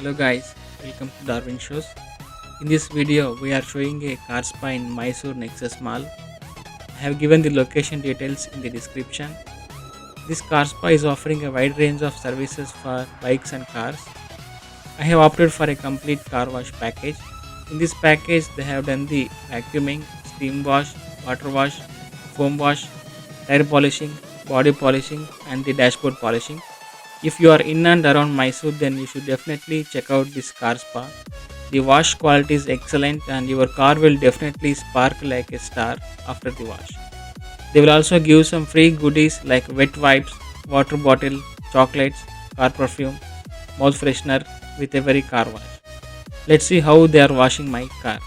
Hello guys, welcome to Darwin Shows. In this video, we are showing a car spa in Mysore Nexus Mall. I have given the location details in the description. This car spa is offering a wide range of services for bikes and cars. I have opted for a complete car wash package. In this package, they have done the vacuuming, steam wash, water wash, foam wash, tire polishing, body polishing, and the dashboard polishing. If you are in and around Mysore, then you should definitely check out this car spa. The wash quality is excellent and your car will definitely sparkle like a star after the wash. They will also give some free goodies like wet wipes, water bottle, chocolates, car perfume, mouth freshener with every car wash. Let's see how they are washing my car.